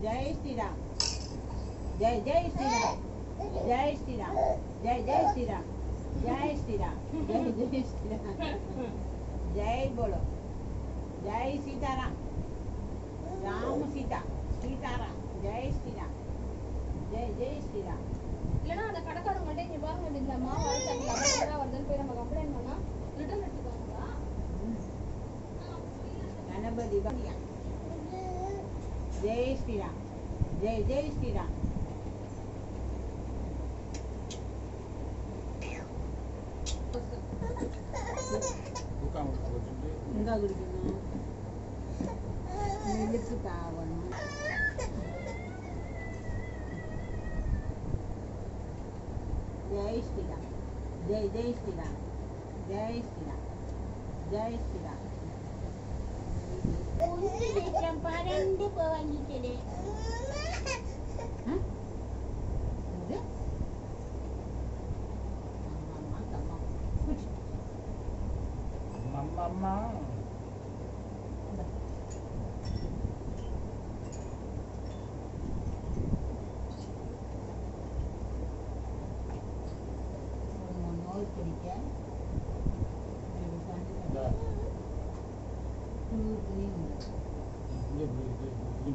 जय श्री राम जय जय श्री राम जय श्री राम जय जय श्री राम जय श्री राम जय जय श्री राम जय बोलो जय सीताराम राम सीता सीताराम जय श्री राम जय जय श्री राम இல்லனா அந்த கடைக்காரங்க கிட்ட நீ பாருங்க இந்த மாவு அரைச்சாங்க அப்படினா வருதுன்னு போய் நம்ம கம்ப்ளைன்ட் பண்ணா ரிட்டர்ன் எடுத்துக்குவாங்களா गणपति बनिया जय श्री राम जय जय श्री राम इंगा कुडिக்கணும் மில்லுக்கு தாவணும் जय श्री राम जय जय श्री राम जय श्री राम जय श्री राम பரண்டு வாங்கிட்டே Mama. நோய் பிடிக்க Ini